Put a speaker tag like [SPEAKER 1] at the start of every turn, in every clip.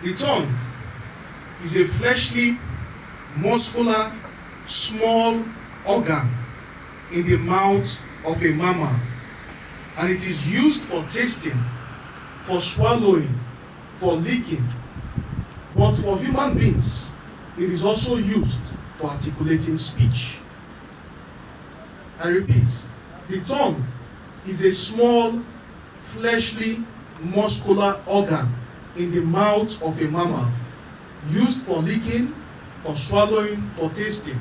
[SPEAKER 1] The tongue is a fleshly, muscular, small organ in the mouth of a mammal, and it is used for tasting, for swallowing, for licking. But for human beings, it is also used for articulating speech. I repeat, the tongue is a small, fleshly, muscular organ in the mouth of a mammal, used for licking, for swallowing, for tasting.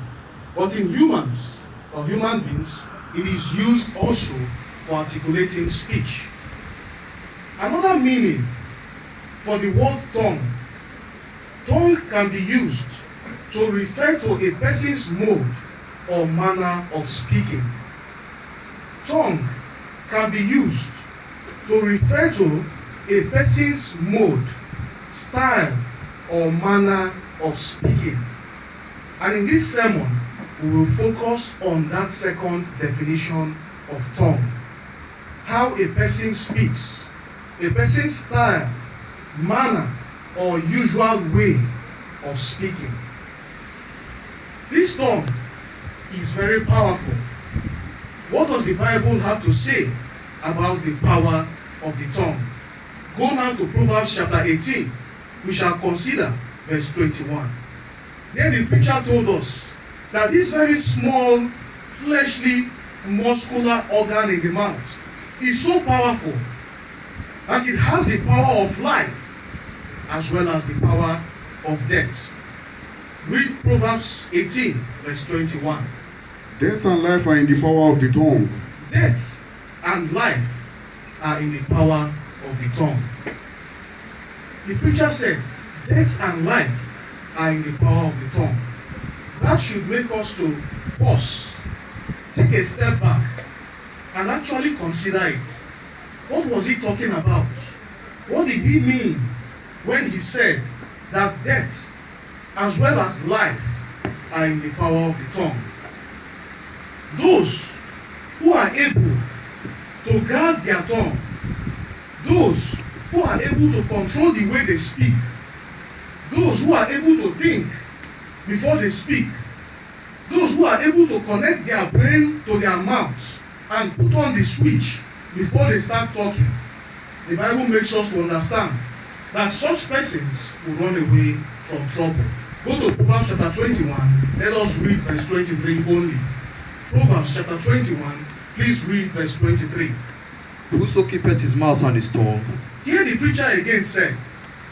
[SPEAKER 1] But in humans, or human beings, it is used also for articulating speech. Another meaning for the word tongue. Tongue can be used to refer to a person's mode or manner of speaking. Tongue can be used to refer to a person's mode, style, or manner of speaking. And in this sermon, we will focus on that second definition of tongue. How a person speaks, a person's style, manner, or usual way of speaking. This tongue is very powerful. What does the Bible have to say about the power of the tongue? Go now to Proverbs chapter 18. We shall consider verse 21. There the preacher told us that this very small, fleshly, muscular organ in the mouth is so powerful that it has the power of life as well as the power of death. Read Proverbs 18, verse 21.
[SPEAKER 2] Death and life are in the power of the tongue.
[SPEAKER 1] Death and life are in the power of the tongue. The preacher said, death and life are in the power of the tongue. That should make us to pause, take a step back, and actually consider it. What was he talking about? What did he mean when he said that death as well as life are in the power of the tongue? Those who are able to guard their tongue, those who are able to control the way they speak, those who are able to think before they speak, those who are able to connect their brain to their mouths and put on the switch before they start talking. The Bible makes us to understand that such persons will run away from trouble. Go to Proverbs chapter 21. Let us read verse 23 only. Proverbs chapter 21. Please read verse 23.
[SPEAKER 3] Whoso keepeth his mouth and his tongue.
[SPEAKER 1] Here the preacher again said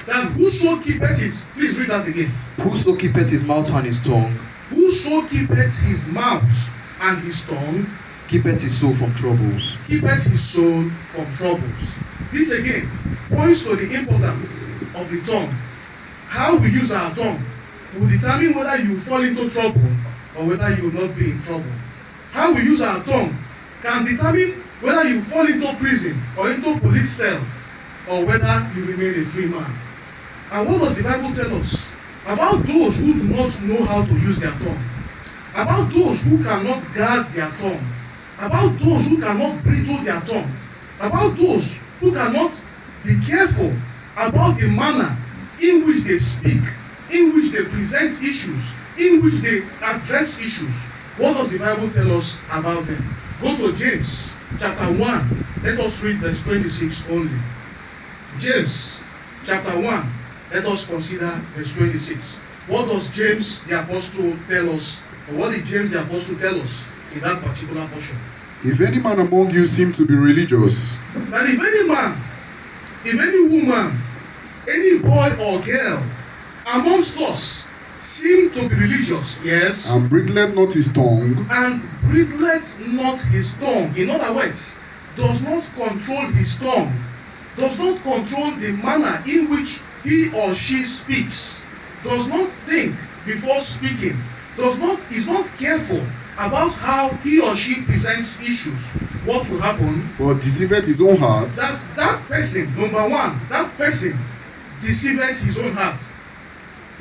[SPEAKER 1] that whoso keepeth his, please read that again.
[SPEAKER 3] Whoso keepeth his mouth and his tongue.
[SPEAKER 1] Whoso keepeth his mouth and his tongue.
[SPEAKER 3] Keepeth his soul from troubles.
[SPEAKER 1] Keepeth his soul from troubles. This again points to the importance of the tongue. How we use our tongue will determine whether you fall into trouble or whether you will not be in trouble. How we use our tongue can determine whether you fall into prison or into police cell or whether you remain a free man. And what does the Bible tell us about those who do not know how to use their tongue? About those who cannot guard their tongue? About those who cannot bridle their tongue? About those who cannot be careful about the manner in which they speak, in which they present issues, in which they address issues? What does the Bible tell us about them? Go to James chapter 1. Let us read verse 26 only. James chapter 1. Let us consider verse 26. What does James the Apostle tell us? Or what did James the Apostle tell us in that particular portion?
[SPEAKER 2] If any man among you seem to be religious,
[SPEAKER 1] That if any man, if any woman, any boy or girl amongst us seem to be religious, yes,
[SPEAKER 2] and bridleth not his tongue,
[SPEAKER 1] and bridleth not his tongue, in other words, does not control his tongue, does not control the manner in which he or she speaks, does not think before speaking, is not careful about how he or she presents issues, what will happen?
[SPEAKER 2] but deceiveth his own heart,
[SPEAKER 1] That person, number one, that person deceiveth his own heart.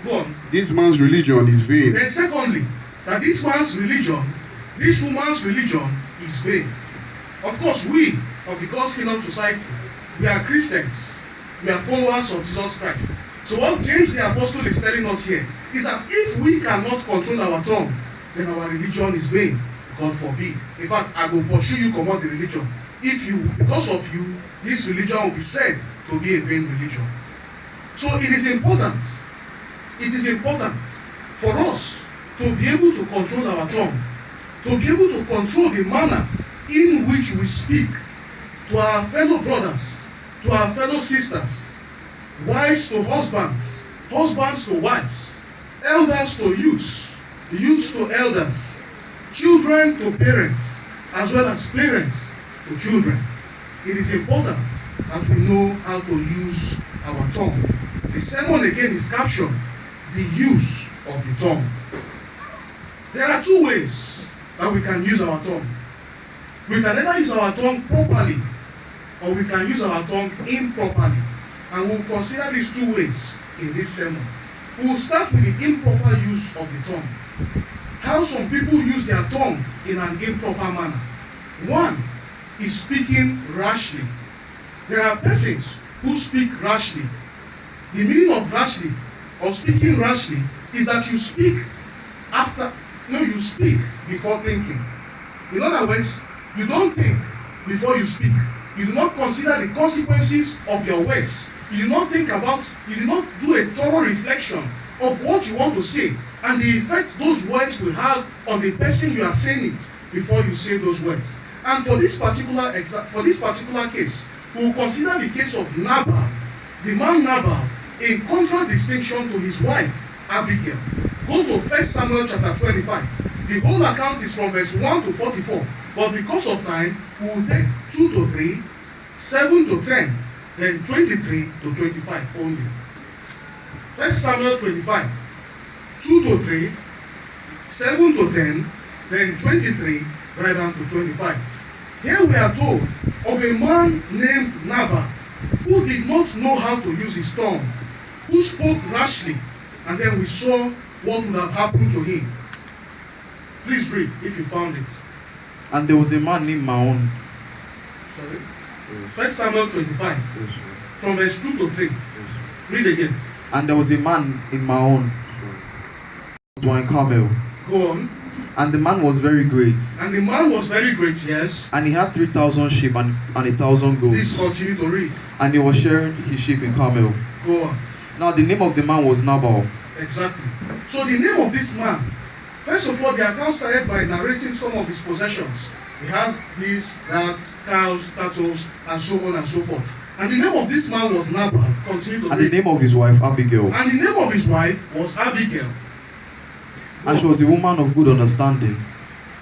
[SPEAKER 1] Go on.
[SPEAKER 2] this man's religion is vain.
[SPEAKER 1] Then secondly, that this man's religion, this woman's religion is vain. Of course, we of the God's Kingdom Society, we are Christians. We are followers of Jesus Christ. So what James the Apostle is telling us here is that if we cannot control our tongue, then our religion is vain. God forbid. In fact, I will pursue you come out the religion. Because of you, this religion will be said to be a vain religion. So it is important for us to be able to control our tongue, to be able to control the manner in which we speak to our fellow brothers, to our fellow sisters, wives to husbands, husbands to wives, elders to youths, youths to elders, children to parents, as well as parents to children. It is important that we know how to use our tongue. The sermon again is captioned, the use of the tongue. There are two ways that we can use our tongue. We can either use our tongue properly or we can use our tongue improperly. And we'll consider these two ways in this sermon. We'll start with the improper use of the tongue. How some people use their tongue in an improper manner. One is speaking rashly. There are persons who speak rashly. The meaning of rashly or speaking rashly is that you speak you speak before thinking. In other words, you don't think before you speak. You do not consider the consequences of your words. You do not do a thorough reflection of what you want to say and the effect those words will have on the person you are saying it before you say those words. And for this particular case, we will consider the case of Nabal, the man Nabal, in contradistinction to his wife Abigail. Go to 1 Samuel chapter 25. The whole account is from verse 1 to 44. But because of time, we will take 2 to 3, 7 to 10, then 23 to 25 only. 1 Samuel 25, 2 to 3, 7 to 10, then 23, right down to 25. Here we are told of a man named Nabal who did not know how to use his tongue, who spoke rashly, and then we saw what would have happened to him. Please read if you found it.
[SPEAKER 3] And there was a man named Maon.
[SPEAKER 1] Sorry? 1 Samuel 25, from verse 2 to 3. Read again.
[SPEAKER 3] And there was a man in Maon, in Carmel.
[SPEAKER 1] Go on.
[SPEAKER 3] And the man was very great.
[SPEAKER 1] And the man was very great, yes.
[SPEAKER 3] And he had 3,000 sheep and 1,000 goats.
[SPEAKER 1] Please continue to read.
[SPEAKER 3] And he was sharing his sheep in Carmel.
[SPEAKER 1] Go on.
[SPEAKER 3] Now the name of the man was Nabal.
[SPEAKER 1] Exactly. So the name of this man, first of all, the account started by narrating some of his possessions. He has this, that, cows, cattle, and so on and so forth. And the name of this man was Nabal. Continue to read.
[SPEAKER 3] And the name of his wife Abigail.
[SPEAKER 1] And the name of his wife was Abigail.
[SPEAKER 3] And she was a woman of good understanding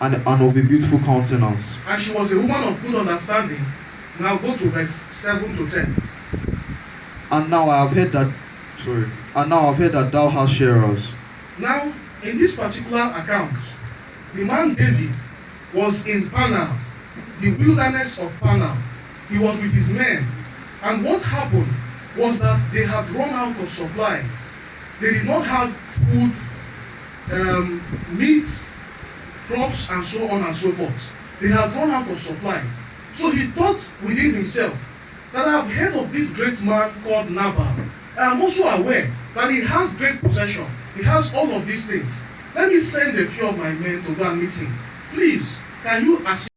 [SPEAKER 3] and of a beautiful countenance.
[SPEAKER 1] And she was a woman of good understanding. Now go to verse 7 to 10.
[SPEAKER 3] And now I have heard that thou hast sharers.
[SPEAKER 1] Now, in this particular account, the man David was in Panal, the wilderness of Panal. He was with his men. And what happened was that they had run out of supplies. They did not have food, meat, crops, and so on and so forth. They had run out of supplies. So he thought within himself that I have heard of this great man called Nabal. I am also aware that he has great possession. He has all of these things. Let me send a few of my men to go and meet him. Please, can you assist